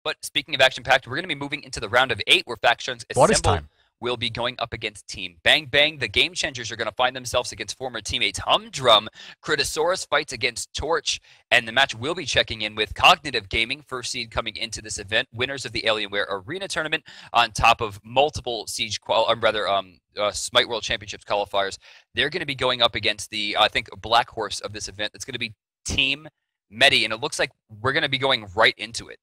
But speaking of action-packed, we're going to be moving into the round of 8 where Factions What is Assemble time? will be going up against Team Bang Bang. The Game Changers are going to find themselves against former teammates Humdrum. Critosaurus fights against Torch, and the match will be checking in with Cognitive Gaming, first seed coming into this event, winners of the Alienware Arena Tournament, on top of multiple Smite World Championships qualifiers. They're going to be going up against the, I think, black horse of this event. That's going to be Team Meddy, and it looks like we're going to be going right into it.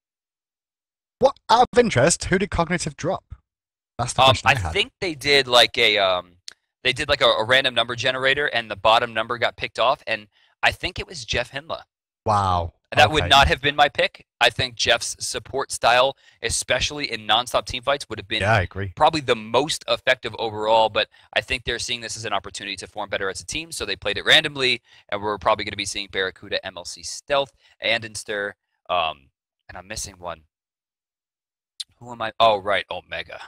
What, out of interest, who did Cognitive drop? That's the question I had. think they did like a random number generator, and the bottom number got picked off, and I think it was Jeff Hinla. Wow. That would not have been my pick. I think Jeff's support style, especially in nonstop teamfights, would have been I agree. Probably the most effective overall, but I think they're seeing this as an opportunity to form better as a team, so they played it randomly, and we're probably going to be seeing Barracuda, MLC Stealth, Andenster, and I'm missing one. Who am I? Oh, right, Omega.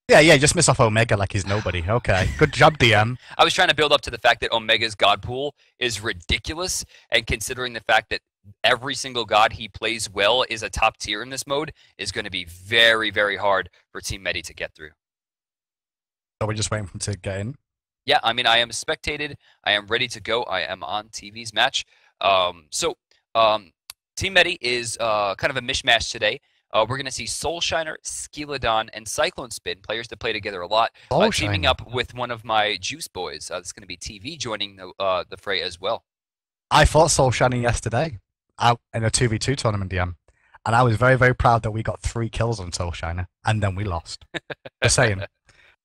Yeah, just miss off Omega like he's nobody. Okay, good job, DM. I was trying to build up to the fact that Omega's god pool is ridiculous, and considering the fact that every single god he plays well is a top tier in this mode, is going to be very, very hard for Team Meddy to get through. So we're just waiting for him to get in? Yeah, I mean, I am spectated. I am ready to go. I am on TV's match. Team Meddy is kind of a mishmash today. We're going to see Soulshiner, Skilodon, and Cyclone Spin, players that play together a lot, teaming up with one of my Juice Boys. It's going to be TV joining the fray as well. I fought Soulshiner yesterday out in a 2v2 tournament, DM, and I was very, very proud that we got 3 kills on Soulshiner, and then we lost. Just saying.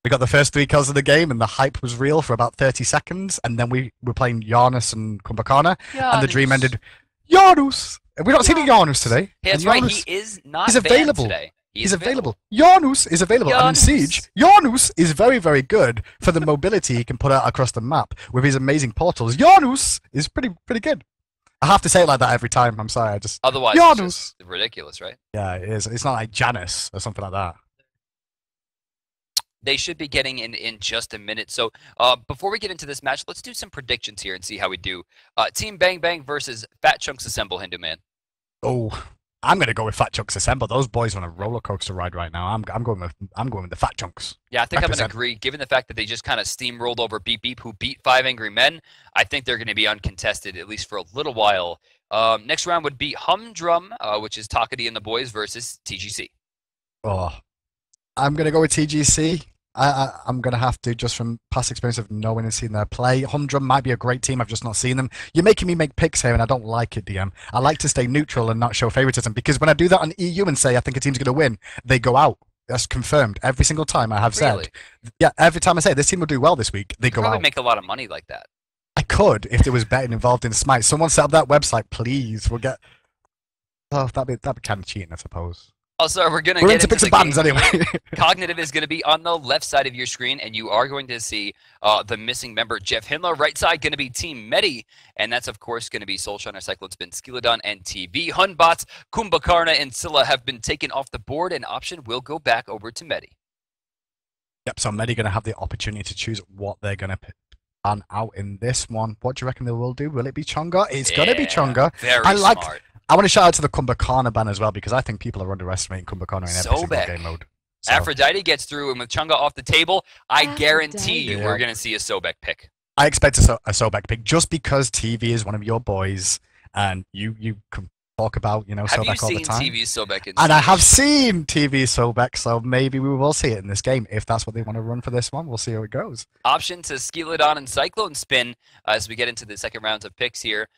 We got the first 3 kills of the game, and the hype was real for about 30 seconds, and then we were playing Giannis and Kumbhakana, and the dream ended. Janus! We're not seeing Janus today. Yeah, that's right, he is not available today. He's available. Janus is available. And in Siege, Janus is very, very good for the mobility he can put out across the map with his amazing portals. Janus is pretty good. I have to say it like that every time. I'm sorry. Otherwise, Janus. It's just ridiculous, right? Yeah, it is. It's not like Janus or something like that. They should be getting in just a minute. So before we get into this match, let's do some predictions here and see how we do. Team Bang Bang versus Fat Chunks Assemble, Hindu Man. Oh, I'm gonna go with Fat Chunks Assemble. Those boys are on a roller coaster ride right now. I'm going with the Fat Chunks. Yeah, I think I'm gonna agree. Given the fact that they just kind of steamrolled over Beep Beep, who beat 5 Angry Men, I think they're gonna be uncontested at least for a little while. Next round would be Humdrum, which is Takadi and the boys versus TGC. Oh, I'm gonna go with TGC. I'm going to have to, just from past experience of knowing and seeing their play. Humdrum might be a great team. I've just not seen them. You're making me make picks here, and I don't like it, DM. I like to stay neutral and not show favoritism, because when I do that on EU and say I think a team's going to win, they go out. That's confirmed every single time I have said. Yeah, every time I say this team will do well this week, they go out. Probably make a lot of money like that. I could if there was betting involved in Smite. Someone set up that website, please. We'll get. Oh, that'd be kind of cheating, I suppose. Also, we're going to get into some bands anyway. Cognitive is going to be on the left side of your screen, and you are going to see the missing member, Jeff Hinla. Right side going to be Team Meddy, and that's, of course, going to be Soulshiner, Cyclone Spin, Skilodon, and TV. Hunbots, Kumbhakarna, and Scylla have been taken off the board, and option will go back over to Meddy. Yep, so Meddy going to have the opportunity to choose what they're going to pan out in this one. What do you reckon they will do? Will it be Chunga? It's going to be Chunga. Very smart. I want to shout out to the Kumbhakana ban as well, because I think people are underestimating Kumbhakana in every single game mode. So. Aphrodite gets through, and with Chunga off the table, I guarantee you we're going to see a Sobek pick. I expect a Sobek pick, just because TV is one of your boys, and you can talk about, Sobek all the time. Have you seen TV Sobek? And I have seen TV Sobek, so maybe we will see it in this game. If that's what they want to run for this one, we'll see how it goes. Option to Skilodon and Cyclone Spin as we get into the second rounds of picks here.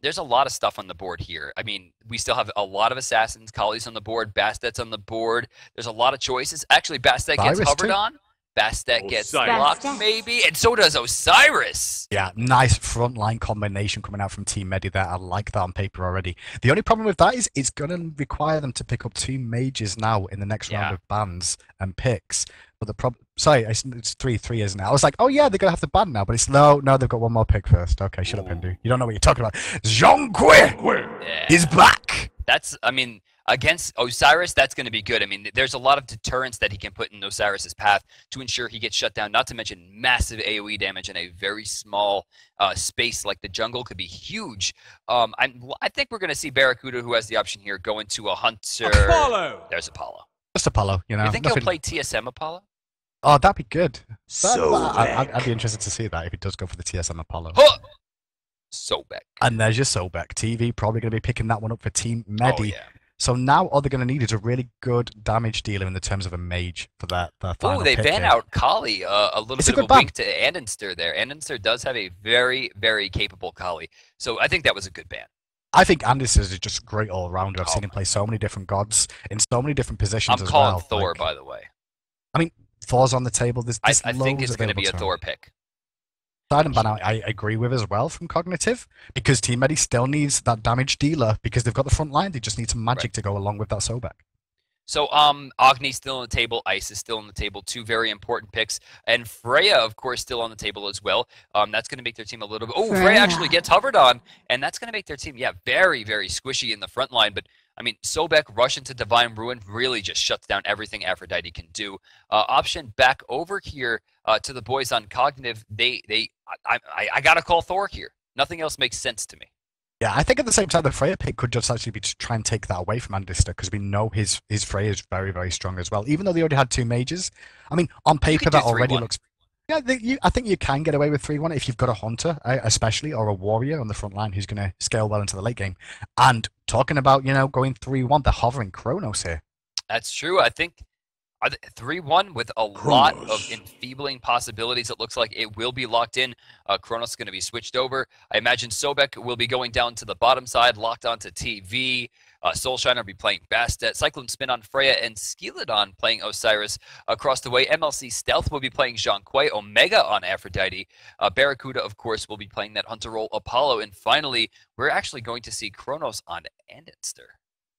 There's a lot of stuff on the board here. I mean, we still have a lot of assassins. Kali's on the board. Bastet's on the board. There's a lot of choices. Actually, Bastet gets hovered on. Bastet gets blocked, maybe, and so does Osiris. Yeah, nice frontline combination coming out from Team Meddy there. I like that on paper already. The only problem with that is it's going to require them to pick up 2 mages now in the next round of bans and picks. But the problem, sorry, it's 3-3, isn't it? I was like, oh yeah, they're going to have to ban now, but it's no, they've got one more pick first. Okay, shut up, Hindu. You don't know what you're talking about. Zhongque is back. I mean, Against Osiris, that's going to be good. I mean, there's a lot of deterrence that he can put in Osiris's path to ensure he gets shut down, not to mention massive AoE damage in a very small space like the jungle could be huge. I think we're going to see Barracuda, who has the option here, go into a Hunter. Apollo! There's Apollo. Just Apollo, you know. You think he'll play TSM Apollo? Oh, that'd be good. Sobek. I'd be interested to see that if he does go for the TSM Apollo. Huh! Sobek. And there's your Sobek. TV probably going to be picking that one up for Team Meddy. Oh, yeah. So now all they're going to need is a really good damage dealer in the terms of a mage for that final Oh, they pick ban here. out Kali, a little It's a bit of good a wink ban. to Andenster there. Andenster does have a very, very capable Kali. So I think that was a good ban. I think Andis is just a great all-rounder. I've Oh, seen him play so many different gods in so many different positions I'm as calling well. Thor, Like, by the way. I mean, Thor's on the table. There's I think it's going to available be a to him. Thor pick. Silent Ban I agree with as well from Cognitive, because Team Meddy still needs that damage dealer because they've got the front line. They just need some magic to go along with that Sobek. So Agni's still on the table, Ice is still on the table, two very important picks, and Freya, of course, still on the table as well. That's going to make their team a little bit. Oh, Freya actually gets hovered on, and that's going to make their team, yeah, very, very squishy in the front line. But I mean, Sobek rush into Divine Ruin really just shuts down everything Aphrodite can do. Option back over here to the boys on Cognitive. I gotta call Thor here. Nothing else makes sense to me. Yeah, I think at the same time the Freya pick could just actually be to try and take that away from Andister because we know his Freya is very, very strong as well. Even though they already had two mages, I mean, on paper that already 3-1. looks. Yeah, I think you can get away with 3-1 if you've got a hunter, especially, or a warrior on the front line who's going to scale well into the late game. And talking about going 3-1, they're hovering Kronos here. That's true. I think 3-1 with a lot of enfeebling possibilities. It looks like it will be locked in. Kronos is going to be switched over. I imagine Sobek will be going down to the bottom side, locked onto TV. Soulshiner will be playing Bastet. Cyclone Spin on Freya, and Skeledon playing Osiris across the way. MLC Stealth will be playing Jean Quay. Omega on Aphrodite. Barracuda, of course, will be playing that Hunter role Apollo. And finally, we're actually going to see Kronos on Andenster.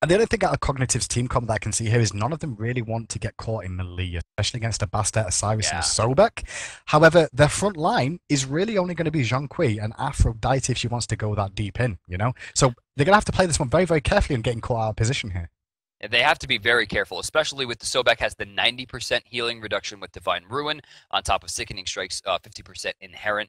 And the other thing out of Cognitive's team comp that I can see here is none of them really want to get caught in melee, especially against a Bastet, Osiris, and a Sobek. However, their front line is really only going to be Jean Quay and Aphrodite if she wants to go that deep in, So they're going to have to play this one very, very carefully and getting caught out of position here. They have to be very careful, especially with the Sobek has the 90% healing reduction with Divine Ruin on top of Sickening Strikes, 50% inherent.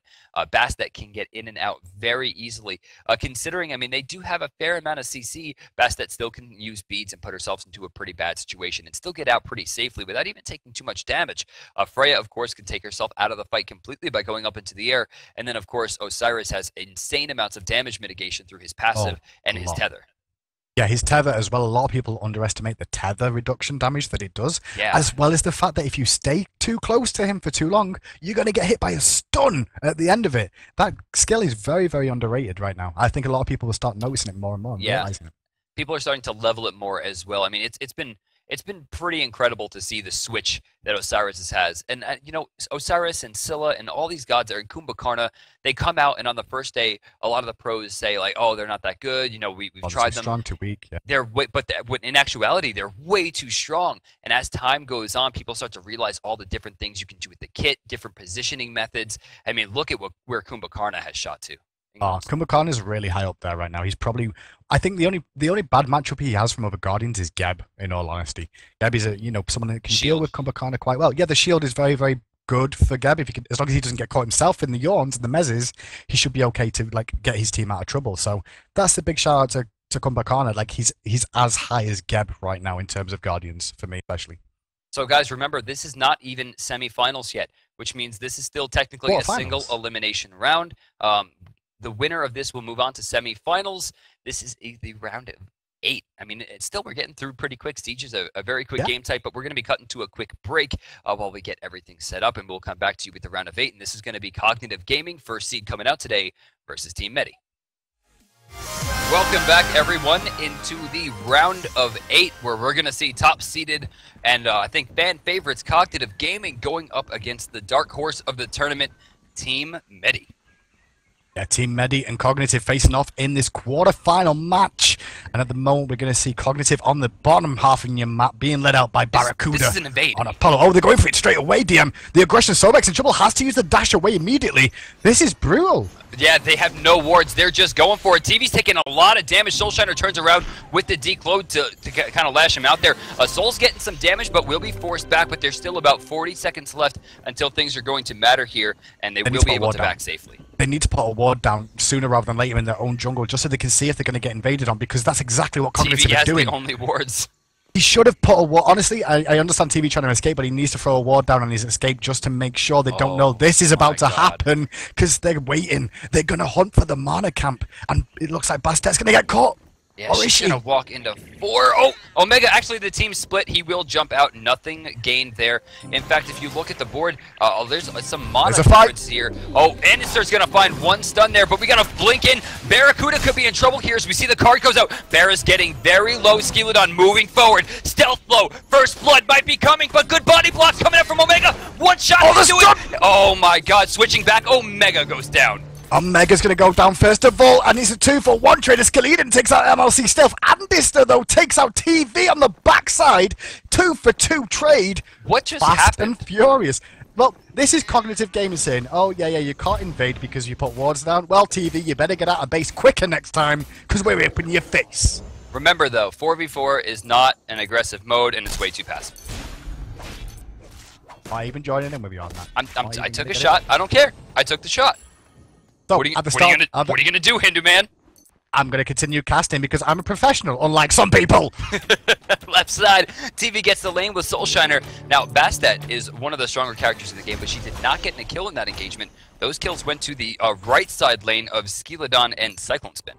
Bastet can get in and out very easily. Considering, I mean, they do have a fair amount of CC, Bastet still can use beads and put herself into a pretty bad situation and still get out pretty safely without even taking too much damage. Freya, of course, can take herself out of the fight completely by going up into the air. And then, of course, Osiris has insane amounts of damage mitigation through his passive and his tether. Yeah, his tether as well. A lot of people underestimate the tether reduction damage that it does, as well as the fact that if you stay too close to him for too long, you're going to get hit by a stun at the end of it. That skill is very, very underrated right now. I think a lot of people will start noticing it more and more and realizing it. People are starting to level it more as well. I mean, it's been pretty incredible to see the switch that Osiris has. And, Osiris and Scylla and all these gods are in Kumbhakarna. They come out, and on the first day, a lot of the pros say, like, oh, they're not that good. We've tried them. Strong, too weak. Yeah. But in actuality, they're way too strong. And as time goes on, people start to realize all the different things you can do with the kit, different positioning methods. I mean, look at where Kumbhakarna has shot to. Kumbhakarna is really high up there right now. He's probably, I think the only bad matchup he has from other Guardians is Geb, in all honesty. Geb is someone that can deal with Kumbhakarna quite well. Yeah, the shield is very, very good for Geb. As long as he doesn't get caught himself in the yawns and the mezzes, he should be okay to get his team out of trouble. So that's the big shout out to Kumbhakarna. He's as high as Geb right now in terms of Guardians, for me especially. So guys, remember, this is not even semifinals yet, which means this is still technically a single elimination round. The winner of this will move on to semifinals. This is the round of 8. I mean, we're getting through pretty quick. Siege is a very quick game type, but we're going to be cutting to a quick break while we get everything set up, and we'll come back to you with the round of 8. And this is going to be Cognitive Gaming, first seed coming out today versus Team Meddy. Welcome back, everyone, into the round of 8, where we're going to see top-seeded and I think fan favorites Cognitive Gaming going up against the dark horse of the tournament, Team Meddy. Yeah, Team Meddy and Cognitive facing off in this quarterfinal match. And at the moment, we're going to see Cognitive on the bottom half of your map being led out by Barracuda. This is an invade. On Apollo. Oh, they're going for it straight away, DM. The aggression, Sobek's in trouble, has to use the dash away immediately. This is brutal. Yeah, they have no wards. They're just going for it. TV's taking a lot of damage. Soulshiner turns around with the decload to kind of lash him out there. Soul's getting some damage, but will be forced back. But there's still about 40 seconds left until things are going to matter here, and they will be able to back safely. They need to put a ward down sooner rather than later in their own jungle, just so they can see if they're going to get invaded on, because that's exactly what Cognitive are doing. TV has the only wards. He should have put a ward. Honestly, I understand TV trying to escape, but he needs to throw a ward down on his escape just to make sure they don't know this is about to happen, because they're waiting. They're going to hunt for the mana camp, and it looks like Bastet's going to get caught. Yeah, she's going to walk into 4. Oh, Omega, actually the team split. He will jump out. Nothing gained there. In fact, if you look at the board, there's some mana difference here. Oh, Anister's going to find one stun there, but we got to blink in. Barracuda could be in trouble here as we see the card goes out. Barra's getting very low. Skeleton moving forward. Stealth blow. First blood might be coming, but good body blocks coming out from Omega. One shot to do it. Oh my god, switching back. Omega goes down. Omega's going to go down first of all, and it's a 2-for-1 trade. Skeleton takes out MLC Stealth. Andister, though, takes out TV on the backside. 2-for-2 trade. What just Fast happened? And furious. Well, this is Cognitive Gaming saying, oh, yeah, you can't invade because you put wards down. Well, TV, you better get out of base quicker next time, because we're up in your face. Remember, though, 4v4 is not an aggressive mode, and it's way too passive. Why even joining in with you on that? I took a shot. I don't care. I took the shot. So, what are you gonna do, Hindu man? I'm gonna continue casting because I'm a professional, unlike some people. Left side, TV gets the lane with Soulshiner. Now, Bastet is one of the stronger characters in the game, but she did not get a kill in that engagement. Those kills went to the right side lane of Skeleton and Cyclone Spin.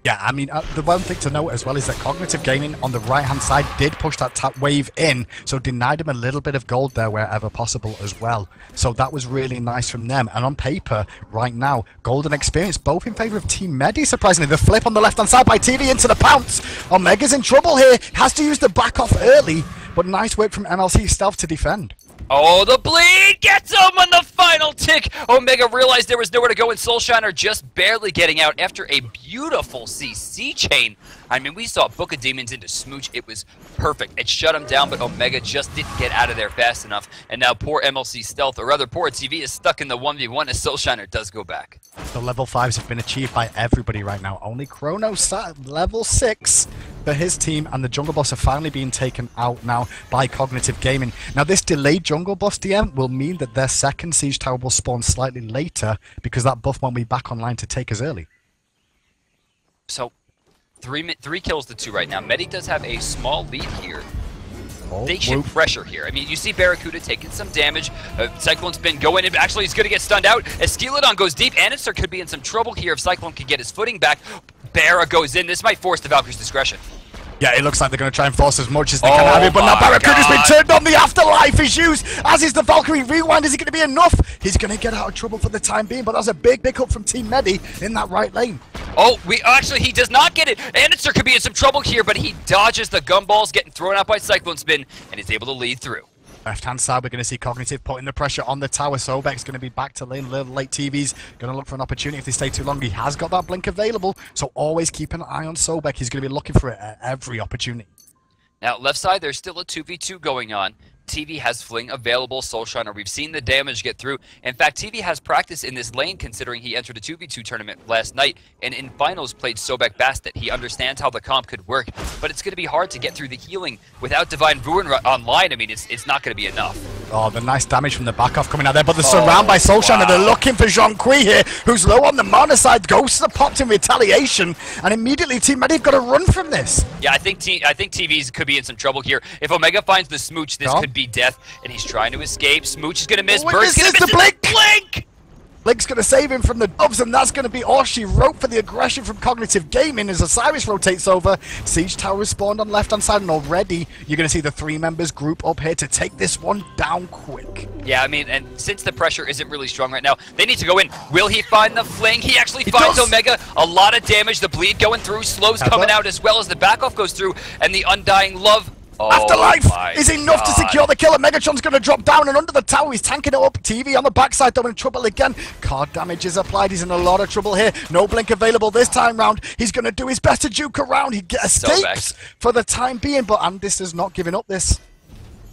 Yeah, I mean, the one thing to note as well is that Cognitive Gaming on the right-hand side did push that tap wave in, so denied him a little bit of gold there wherever possible as well. So that was really nice from them. And on paper, right now, gold and experience both in favor of Team Meddy, surprisingly. The flip on the left-hand side by TV into the pounce. Omega's in trouble here. Has to use the back off early, but nice work from MLC Stealth to defend. Oh, the bleed gets him on the final tick. Omega realized there was nowhere to go, and Soulshiner just barely getting out after a beautiful CC chain. I mean, we saw Book of Demons into Smooch. It was perfect. It shut him down, but Omega just didn't get out of there fast enough. And now poor MLC Stealth, or rather poor TV, is stuck in the 1v1 as Soulshiner does go back. The level 5s have been achieved by everybody right now. Only Chrono sat level 6 for his team, and the jungle boss are finally being taken out now by Cognitive Gaming. Now, this delayed jungle boss DM will mean that their second siege tower will spawn slightly later because that buff won't be back online to take as early. So, three kills to 2 right now. Meddy does have a small lead here. They should pressure here. I mean, you see Barracuda taking some damage. Cyclone's been going in. Actually, he's going to get stunned out. As Skeleton goes deep, Anister could be in some trouble here if Cyclone can get his footing back. Barra goes in. This might force the Valkyrie's discretion. Yeah, it looks like they're going to try and force as much as they can out of it, but now Barracuda's been turned on. The afterlife is used, as is the Valkyrie rewind. Is it going to be enough? He's going to get out of trouble for the time being, but that's a big pick up from Team Meddy in that right lane. Oh, actually, he does not get it. Anister could be in some trouble here, but he dodges the gumballs, getting thrown out by Cyclone Spin, and is able to lead through. Left-hand side, we're going to see Cognitive putting the pressure on the tower. Sobek's going to be back to lane a little late. TV's going to look for an opportunity if they stay too long. He has got that blink available, so always keep an eye on Sobek. He's going to be looking for it at every opportunity. Now, left side, there's still a 2v2 going on. TV has Fling available, Soulshiner. We've seen the damage get through. In fact, TV has practice in this lane considering he entered a 2v2 tournament last night and in finals played Sobek Bastet. He understands how the comp could work, but it's going to be hard to get through the healing without Divine Ruin online. I mean, it's not going to be enough. Oh, the nice damage from the back off coming out there, but the surround by Soulshiner. Wow. They're looking for Jean-Qui here, who's low on the mana side. Ghosts are popped in retaliation, and immediately Team Meddy have got to run from this. Yeah, I think TV's could be in some trouble here. If Omega finds the Smooch, this could be death, and he's trying to escape. Smooch is going to miss. Bird's going to miss the blink! Blink's going to save him from the doves, and that's going to be all she wrote for the aggression from Cognitive Gaming as Osiris rotates over. Siege Tower is spawned on left-hand side, and already you're going to see the 3 members group up here to take this one down quick. Yeah, I mean, and since the pressure isn't really strong right now, they need to go in. Will he find the fling? He actually finds Omega. A lot of damage. The bleed going through. Slow's coming out as well as the back off goes through, and the Undying Love Afterlife is enough to secure the kill. Megatron's going to drop down and under the tower. He's tanking it up. TV on the backside, though, in trouble again. Card damage is applied. He's in a lot of trouble here. No blink available this time round. He's going to do his best to juke around. He escapes for the time being, but Andis is not giving up this.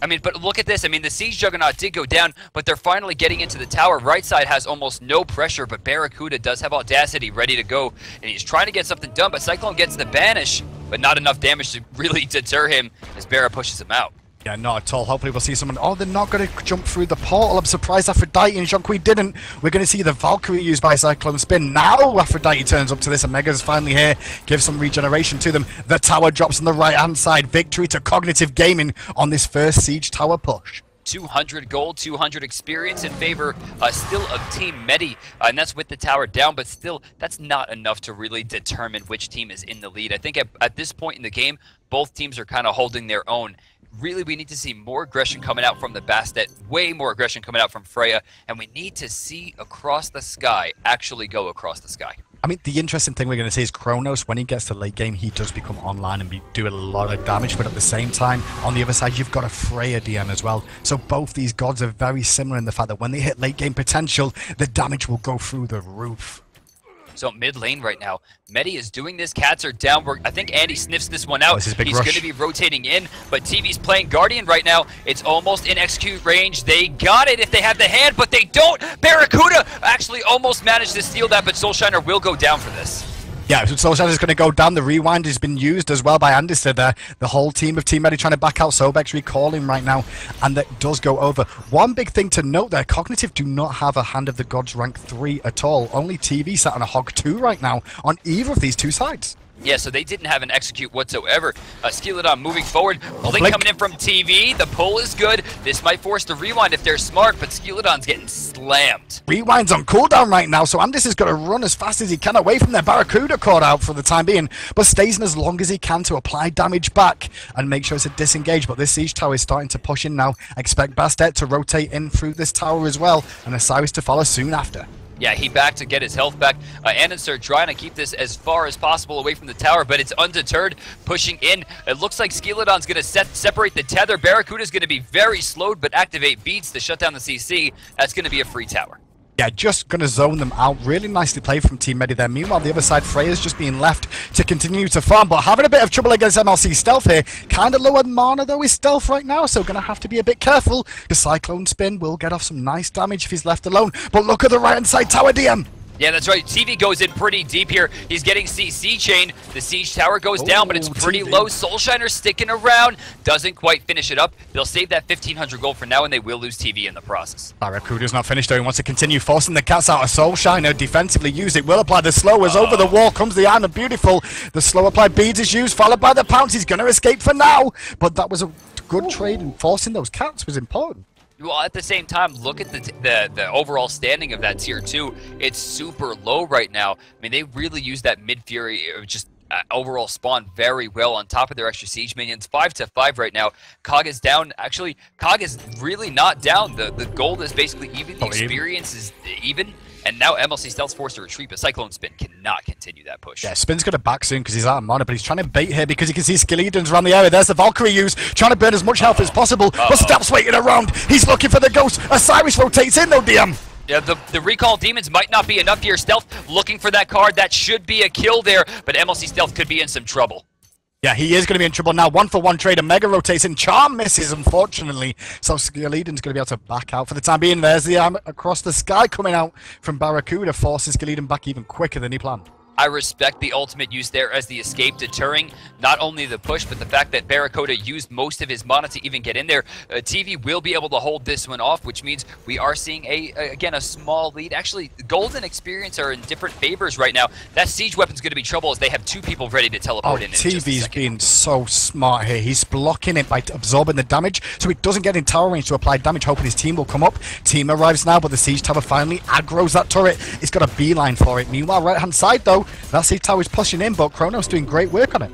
I mean, but look at this. I mean, the Siege Juggernaut did go down, but they're finally getting into the tower. Right side has almost no pressure, but Barracuda does have Audacity ready to go, and he's trying to get something done, but Cyclone gets the banish, but not enough damage to really deter him as Barra pushes him out. Yeah, not at all. Hopefully we'll see someone. Oh, they're not going to jump through the portal. I'm surprised Aphrodite and Jean-Qui didn't. We're going to see the Valkyrie used by Cyclone Spin. Now Aphrodite turns up to this. Omega's finally here. Gives some regeneration to them. The tower drops on the right-hand side. Victory to Cognitive Gaming on this first Siege Tower push. 200 gold, 200 experience in favor still of Team Meddy, and that's with the tower down, but still, that's not enough to really determine which team is in the lead. I think at this point in the game, both teams are kind of holding their own. Really, we need to see more aggression coming out from the Bastet, way more aggression coming out from Freya, and we need to see Across the Sky actually go across the sky. I mean, the interesting thing we're going to see is Kronos, when he gets to late game, he does become online and do a lot of damage, but at the same time, on the other side, you've got a Freya DM as well. So both these gods are very similar in the fact that when they hit late game potential, the damage will go through the roof. So mid lane right now, Meddy is doing this. Cats are down. I think Andy sniffs this one out. He's going to be rotating in, but TV's playing Guardian right now. It's almost in execute range. They got it if they have the hand, but they don't. Barracuda actually almost managed to steal that, but Soulshiner will go down for this. Yeah, so Soulshiner is going to go down. The rewind has been used as well by Andis there. The whole team of Team Meddy trying to back out. Sobex recalling right now, and that does go over. One big thing to note there, Cognitive do not have a Hand of the Gods rank 3 at all. Only TV sat on a Hog 2 right now on either of these two sides. Yeah, so they didn't have an execute whatsoever. Skeleton moving forward. Blink coming in from TV. The pull is good. This might force the rewind if they're smart, but Skeleton's getting slammed. Rewind's on cooldown right now, so Andis is going to run as fast as he can away from their Barracuda caught out for the time being, but stays in as long as he can to apply damage back and make sure it's a disengage. But this Siege Tower is starting to push in now. Expect Bastet to rotate in through this tower as well, and Osiris to follow soon after. Yeah, he back to get his health back. Ananser trying to keep this as far as possible away from the tower, but it's undeterred, pushing in. It looks like Skeleton's going to separate the tether. Barracuda's going to be very slowed, but activate beats to shut down the CC. That's going to be a free tower. Yeah, just going to zone them out. Really nicely played from Team Meddy there. Meanwhile, the other side, Freya's just being left to continue to farm, but having a bit of trouble against MLC Stealth here. Kind of lower mana, though, is Stealth right now, so going to have to be a bit careful. The Cyclone Spin will get off some nice damage if he's left alone, but look at the right-hand side tower DM. Yeah, that's right. TV goes in pretty deep here. He's getting CC chained. The Siege Tower goes down, but it's pretty low. Soulshiner sticking around. Doesn't quite finish it up. They'll save that 1,500 gold for now, and they will lose TV in the process. Barracuda's not finished, though. He wants to continue forcing the cats out of Soulshiner. Defensively used. It will apply the slow as over the wall comes the Iron Beautiful. The slow applied beads is used, followed by the pounce. He's going to escape for now, but that was a good trade, and forcing those cats was important. Well, at the same time, look at the overall standing of that tier 2. It's super low right now. I mean, they really use that mid-fury, just overall spawn very well on top of their extra siege minions. 5-5 right now. Cog is down. Actually, Cog is really not down. The gold is basically even. The experience is even. And now MLC Stealth's forced to retreat, but Cyclone Spin cannot continue that push. Yeah, Spin's going to back soon because he's out of mana, but he's trying to bait here because he can see Skeletons around the area. There's the Valkyrie use, trying to burn as much health as possible, but Stealth's waiting around. He's looking for the ghost. Osiris rotates in though, DM. Yeah, the recall demons might not be enough here. Stealth looking for that card. That should be a kill there, but MLC Stealth could be in some trouble. Yeah, he is going to be in trouble now. 1-for-1 trade. Omega rotates in. Charm misses, unfortunately. So Skeleton's going to be able to back out for the time being. There's the arm across the sky coming out from Barracuda, forces Skeleton back even quicker than he planned. I respect the ultimate use there as the escape, deterring not only the push, but the fact that Barracuda used most of his mana to even get in there. TV will be able to hold this one off, which means we are seeing, again, a small lead. Actually, Gold and Experience are in different favors right now. That Siege weapon's going to be trouble as they have 2 people ready to teleport in. TV's being so smart here. He's blocking it by absorbing the damage, so he doesn't get in tower range to apply damage, hoping his team will come up. Team arrives now, but the Siege Tower finally aggroes that turret. He's got a beeline for it. Meanwhile, right-hand side, though, that Siege Tower is pushing in, but Kronos doing great work on it.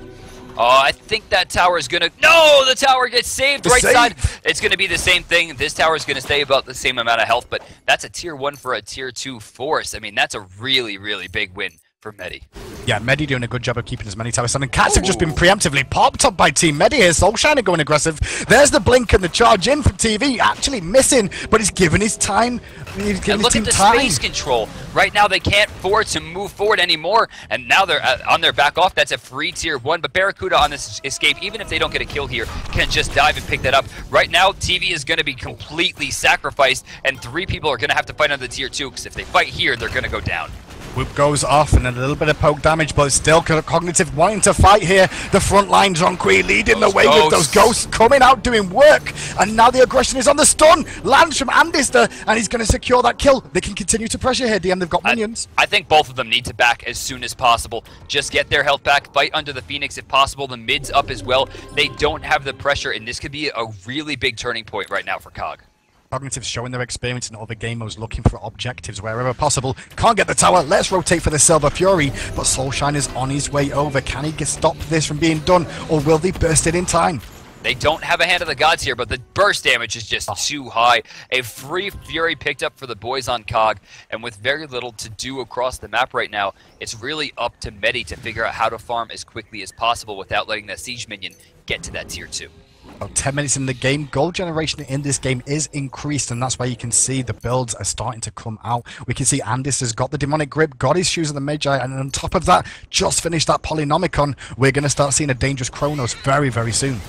Oh, I think that tower is going to... No! The tower gets saved! Right side, it's going to be the same thing. This tower is going to stay about the same amount of health, but that's a tier 1 for a tier 2 force. I mean, that's a really, really big win for for Meddy. Yeah, Meddy doing a good job of keeping as many towers on. And Cats have just been preemptively popped up by Team Meddy here. Soulshiner going aggressive. There's the blink and the charge in from TV. Actually missing, but he's given his time. He's given his team time. Look at the space control. Right now they can't afford to move forward anymore. And now they're on their back off. That's a free tier 1. But Barracuda on this escape, even if they don't get a kill here, can just dive and pick that up. Right now, TV is going to be completely sacrificed. And 3 people are going to have to fight on the tier 2. Because if they fight here, they're going to go down. Whoop goes off and a little bit of poke damage, but still Cognitive wanting to fight here. The front line, Jonqui leading the way with those ghosts coming out doing work. And now the aggression is on the stun. Lands from Andister, and he's going to secure that kill. They can continue to pressure here, DM. They've got minions. I think both of them need to back as soon as possible. Just get their health back, fight under the Phoenix if possible. The mid's up as well. They don't have the pressure, and this could be a really big turning point right now for Cog. Cognitive showing their experience in other game modes, looking for objectives wherever possible. Can't get the tower. Let's rotate for the Silver Fury. But Soulshine is on his way over. Can he stop this from being done, or will they burst it in time? They don't have a Hand of the Gods here, but the burst damage is just too high. A free Fury picked up for the boys on Cog, and with very little to do across the map right now, it's really up to Meddy to figure out how to farm as quickly as possible without letting that Siege minion get to that tier 2. About 10 minutes in the game, gold generation in this game is increased, and that's why you can see the builds are starting to come out. We can see Andis has got the demonic grip, got his shoes of the Magi, and on top of that, just finished that Polynomicon. We're going to start seeing a dangerous Chronos very, very soon.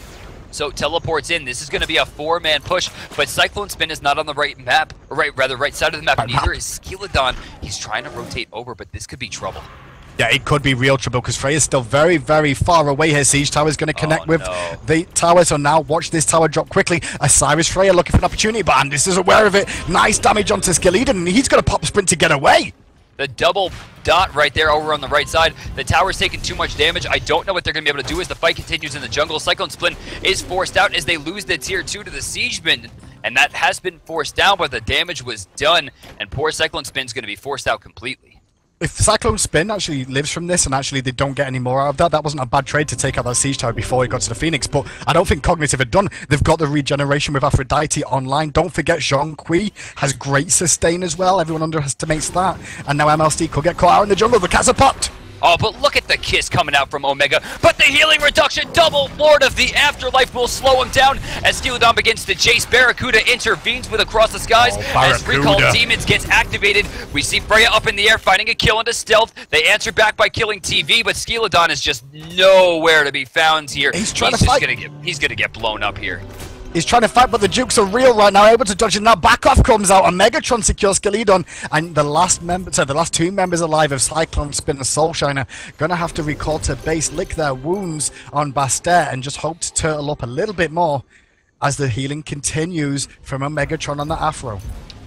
So teleports in. This is going to be a 4-man push, but Cyclone Spin is not on the right map, or right side of the map. Neither is Skilladon. He's trying to rotate over, but this could be trouble. Yeah, it could be real trouble because Freya's still very, very far away here. Siege Tower is going to connect with the tower, so now watch this tower drop quickly. Osiris Freya looking for an opportunity, but Andis is aware of it. Nice damage onto Skilladon, and he's going to pop sprint to get away. The double dot right there over on the right side. The tower's taking too much damage. I don't know what they're going to be able to do as the fight continues in the jungle. Cyclone Splin is forced out as they lose the tier 2 to the Siegeman. And that has been forced down, but the damage was done. And poor Cyclone Spin's going to be forced out completely. If Cyclone Spin actually lives from this and actually they don't get any more out of that, that wasn't a bad trade to take out that Siege Tower before he got to the Phoenix, but I don't think Cognitive had done. They've got the regeneration with Aphrodite online. Don't forget Jonqui has great sustain as well. Everyone underestimates that. And now MLC could get caught out in the jungle. The cats are popped. Oh, but look at the kiss coming out from Omega. But the healing reduction, double Lord of the Afterlife will slow him down as Skilladon begins to chase. Barracuda intervenes with Across the Skies as Recall Demons gets activated. We see Freya up in the air fighting a kill into stealth. They answer back by killing TV, but Skilladon is just nowhere to be found here. He's trying to fight. He's gonna get blown up here. He's trying to fight, but the Jukes are real right now, able to dodge it. Now back off comes out, and Megatron secures Skilladon, and the last two members alive of Cyclone Spin and Soulshiner gonna have to recall to base, lick their wounds on Bastet, and just hope to turtle up a little bit more as the healing continues from a Megatron on the Afro.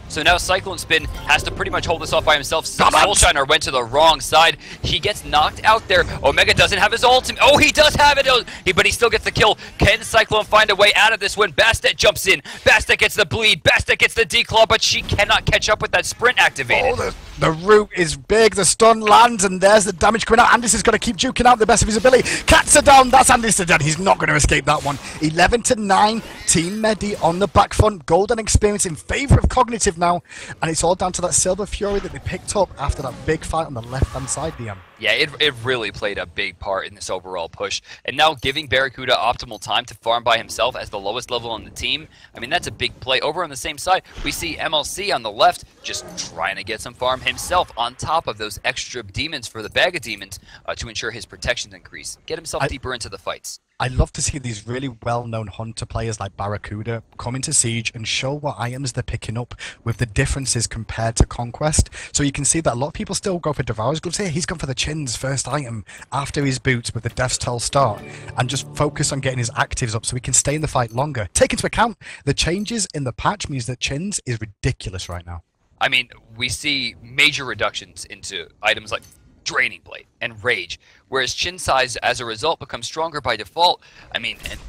So now Cyclone Spin has to pretty much hold this off by himself. Soulshiner went to the wrong side. He gets knocked out there. Omega doesn't have his ultimate. Oh, he does have it, but he still gets the kill. Can Cyclone find a way out of this one? Bastet jumps in. Bastet gets the bleed. Bastet gets the declaw, but she cannot catch up with that sprint activated. Oh, the root is big. The stun lands, and there's the damage coming out. Andis is going to keep juking out the best of his ability. Cats are down. That's Andis dead. He's not going to escape that one. 11-9. Team Meddy on the back front. Golden experience in favor of Cognitive now, and it's all down to that Silver Fury that they picked up after that big fight on the left-hand side, DM. Yeah, it really played a big part in this overall push. And now giving Barracuda optimal time to farm by himself as the lowest level on the team, I mean, that's a big play. Over on the same side, we see MLC on the left just trying to get some farm himself on top of those extra demons for the bag of demons to ensure his protections increase. Get himself deeper into the fights. I love to see these really well-known Hunter players like Barracuda come into Siege and show what items they're picking up with the differences compared to Conquest. So you can see that a lot of people still go for Devourer's Gloves here. He's gone for the Chin's first item after his boots with the Death's Toll start and just focus on getting his actives up so he can stay in the fight longer. Take into account the changes in the patch means that Chin's is ridiculous right now. I mean, we see major reductions into items like Draining Blade and Rage, whereas Chin size as a result becomes stronger by default. I mean, and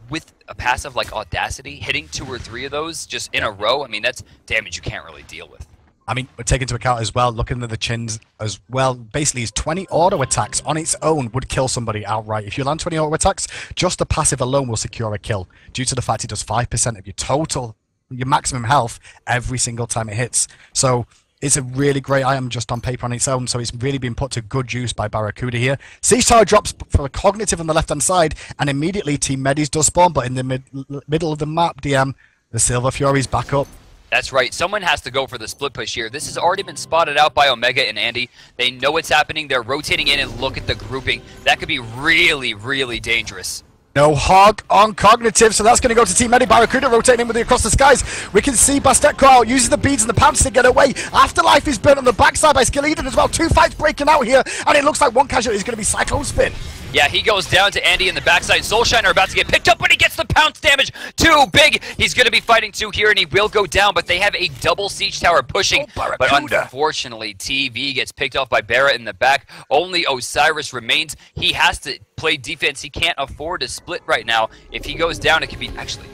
with a passive like Audacity, hitting 2 or 3 of those just in a row, I mean, that's damage you can't really deal with. I mean, take into account as well, looking at the Chins as well, basically his 20 auto attacks on its own would kill somebody outright. If you land 20 auto attacks, just the passive alone will secure a kill, due to the fact it does 5% of your maximum health every single time it hits. So It's a really great item just on paper on its own, so it's really been put to good use by Barracuda here. Siege Tower drops for a Cognitive on the left-hand side, and immediately Team Meddy's does spawn, but in the middle of the map, DM, the Silver Fury's back up. That's right. Someone has to go for the split push here. This has already been spotted out by Omega and Andy. They know what's happening. They're rotating in, and look at the grouping. That could be really, really dangerous. No hog on Cognitive, so that's going to go to Team Meddy. Barracuda rotating in with it across the skies. We can see Bastetko out, uses the beads and the pounce to get away. Afterlife is burnt on the backside by Skeleton as well. 2 fights breaking out here, and it looks like one casualty is going to be Cyclone Spin. Yeah, he goes down to Andy in the backside. Soulshiner about to get picked up, but he gets the pounce damage. Too big. He's going to be fighting 2 here, and he will go down, but they have a double siege tower pushing. But unfortunately, TV gets picked off by Barra in the back. Only Osiris remains. He has to play defense. He can't afford to split right now. If he goes down, it could be... Actually,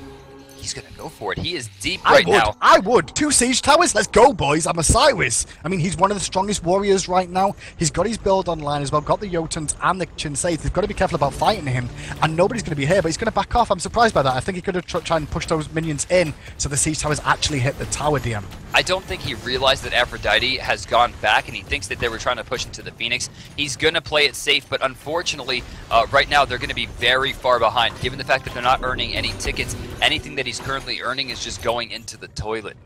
he's going to go for it. He is deep now. I would. 2 siege towers. Let's go, boys. I'm Osiris. I mean, he's one of the strongest warriors right now. He's got his build online as well. Got the Jotuns and the Chinseis. They've got to be careful about fighting him. And nobody's going to be here, but he's going to back off. I'm surprised by that. I think he could have tried and push those minions in so the siege towers actually hit the tower, DM. I don't think he realized that Aphrodite has gone back, and he thinks that they were trying to push into the Phoenix. He's going to play it safe, but unfortunately, right now, they're going to be very far behind. Given the fact that they're not earning any tickets, anything that he's currently earning is just going into the toilet.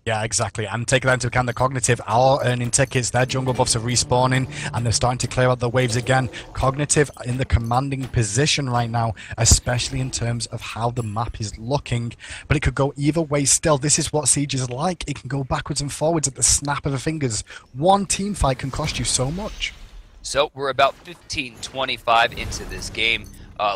Yeah, exactly. And taking that into account, the Cognitive are earning tickets. Their jungle buffs are respawning, and they're starting to clear out the waves again. Cognitive in the commanding position right now, especially in terms of how the map is looking. But it could go either way still. This is what Siege is like. It can go backwards and forwards at the snap of the fingers. One team fight can cost you so much. So we're about 15-25 into this game.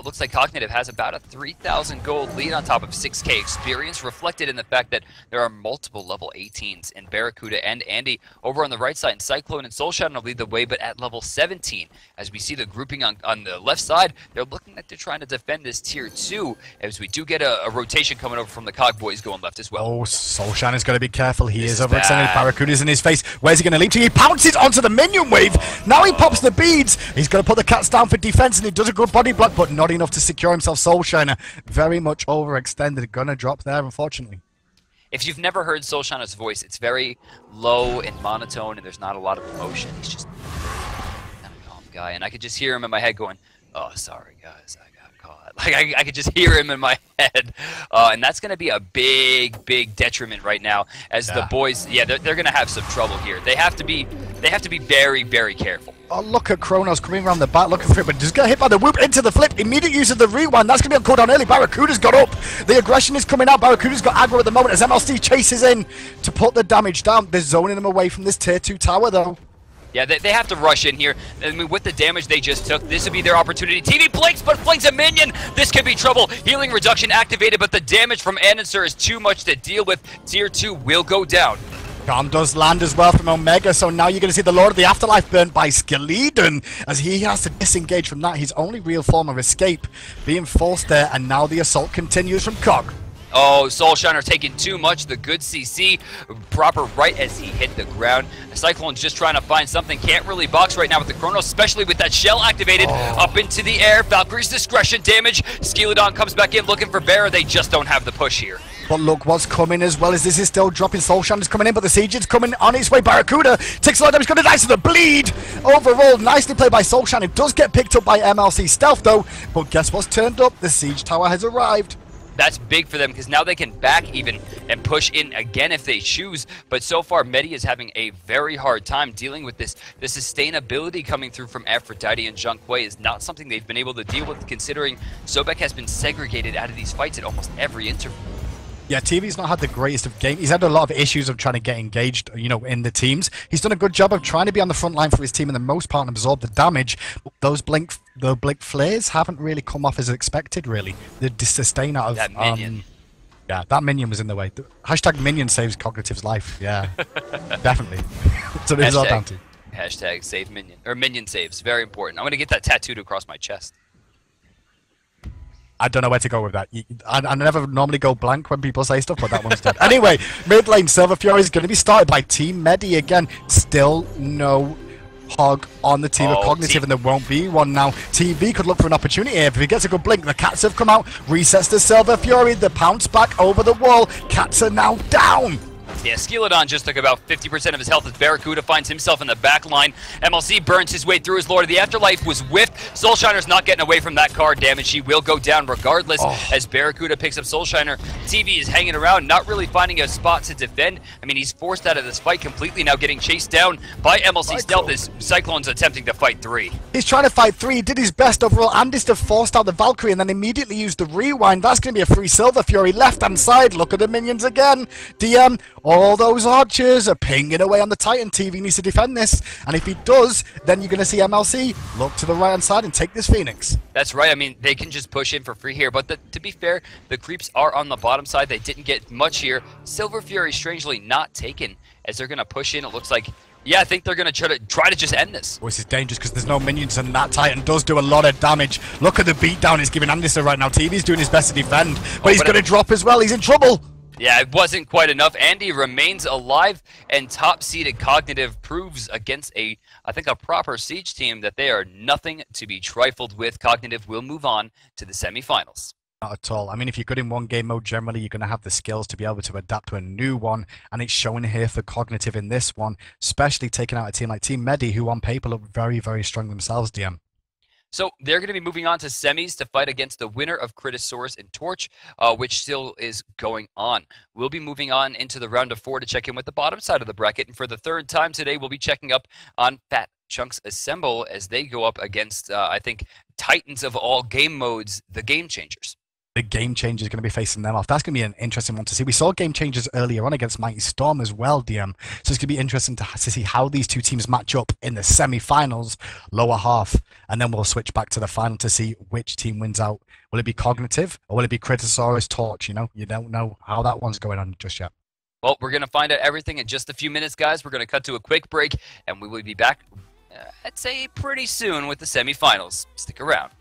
Looks like Cognitive has about a 3,000 gold lead on top of 6k experience, reflected in the fact that there are multiple level 18s in Barracuda and Andy over on the right side, and Cyclone and Soulshadow lead the way, but at level 17. As we see the grouping on the left side, they're looking like they're trying to defend this tier 2, as we do get a rotation coming over from the Cog boys going left as well. Oh, Soulshadow's got to be careful. He is overextended. Barracuda's in his face. Where's he going to leap to? He pounces onto the minion wave. Now he pops the beads. He's going to put the cats down for defense, and he does a good body block, but not enough to secure himself. Soulshiner very much overextended. Gonna drop there, unfortunately. If you've never heard Soulshiner's voice, it's very low and monotone, and there's not a lot of emotion. He's just a calm guy, and I could just hear him in my head going, "Oh, sorry guys, I got caught." Like I could just hear him in my head, and that's gonna be a big detriment right now. As the boys, they're gonna have some trouble here. They have to be very careful. Oh, look at Kronos coming around the back looking for it, but just got hit by the whoop into the flip. Immediate use of the rewind. That's going to be on cooldown early. Barracuda's got up. The aggression is coming out. Barracuda's got aggro at the moment as MLC chases in to put the damage down. They're zoning them away from this tier 2 tower, though. Yeah, they have to rush in here. I mean, with the damage they just took, this would be their opportunity. TV blinks, but flings a minion. This could be trouble. Healing reduction activated, but the damage from Ananser is too much to deal with. Tier 2 will go down. Calm does land as well from Omega, so now you're going to see the Lord of the Afterlife burnt by Skeleton as he has to disengage from that. His only real form of escape being forced there, and now the assault continues from Cog. Oh, Soulshiner taking too much. The good CC proper right as he hit the ground. Cyclone's just trying to find something. Can't really box right now with the Chronos, especially with that shell activated up into the air. Valkyrie's discretion damage. Skeleton comes back in looking for Bear. They just don't have the push here. But look what's coming as well as this is still dropping. Soulshiner's coming in, but the Siege is coming on its way. Barracuda takes a lot of damage. He's going to die to the bleed. Overall, nicely played by Soulshiner. It does get picked up by MLC Stealth though. But guess what's turned up? The Siege Tower has arrived. That's big for them because now they can back even and push in again if they choose. But so far, Meddy is having a very hard time dealing with this. The sustainability coming through from Aphrodite and Junkwei is not something they've been able to deal with, considering Sobek has been segregated out of these fights at almost every interval. Yeah, TV's not had the greatest of games. He's had a lot of issues of trying to get engaged, you know, in the teams. He's done a good job of trying to be on the front line for his team in the most part and absorb the damage. But those blink flares haven't really come off as expected, really. The sustain out of that minion. Yeah, that minion was in the way. Hashtag minion saves Cognitive's life. Yeah, definitely. So this is all down to. Hashtag save minion, or minion saves. Very important. I'm going to get that tattooed across my chest. I don't know where to go with that. I never normally go blank when people say stuff, but that one's done. Anyway, mid lane, Silver Fury is going to be started by Team Meddy again. Still no hog on the team of Cognitive, and there won't be one now. TV could look for an opportunity here. If he gets a good blink, the cats have come out, resets the Silver Fury, the pounce back over the wall. Cats are now down. Yeah, Skilodon just took about 50% of his health as Barracuda finds himself in the back line. MLC burns his way through his Lord of the Afterlife, was whiffed. Soulshiner's not getting away from that card damage. He will go down regardless as Barracuda picks up Soulshiner. TV is hanging around, not really finding a spot to defend. I mean, he's forced out of this fight completely now, getting chased down by MLC Stealth as Cyclone's attempting to fight 3. He's trying to fight 3, he did his best overall. Andis forced out the Valkyrie and then immediately used the rewind. That's going to be a free Silver Fury. Left-hand side, look at the minions again. DM, all those archers are pinging away on the Titan. TV needs to defend this, and if he does, then you're going to see MLC look to the right-hand side and take this Phoenix. That's right. I mean, they can just push in for free here, but to be fair, the creeps are on the bottom side. They didn't get much here. Silver Fury strangely not taken as they're going to push in. It looks like, yeah, I think they're going to try to just end this. Oh, this is dangerous because there's no minions, and that Titan does do a lot of damage. Look at the beatdown he's giving Anderson right now. TV's doing his best to defend, but he's going to drop as well. He's in trouble. Yeah, it wasn't quite enough. Andy remains alive, and top-seeded Cognitive proves against I think a proper Siege team that they are nothing to be trifled with. Cognitive will move on to the semifinals. Not at all. I mean, if you're good in one game mode, generally you're going to have the skills to be able to adapt to a new one, and it's showing here for Cognitive in this one, especially taking out a team like Team Meddy, who on paper look very, very strong themselves, DM. So they're going to be moving on to semis to fight against the winner of Critisaurus and Torch, which still is going on. We'll be moving on into the round of 4 to check in with the bottom side of the bracket, and for the 3rd time today, we'll be checking up on Fat Chunks Assemble as they go up against, I think, titans of all game modes, the Game Changers. The Game Changers going to be facing them off. That's going to be an interesting one to see. We saw Game Changers earlier on against Mighty Storm as well, DM. So it's going to be interesting to see how these two teams match up in the semi-finals, lower half, and then we'll switch back to the final to see which team wins out. Will it be Cognitive or will it be Critisaurus Torch? You know, you don't know how that one's going on just yet. Well, we're going to find out everything in just a few minutes, guys. We're going to cut to a quick break, and we will be back, I'd say, pretty soon with the semifinals. Stick around.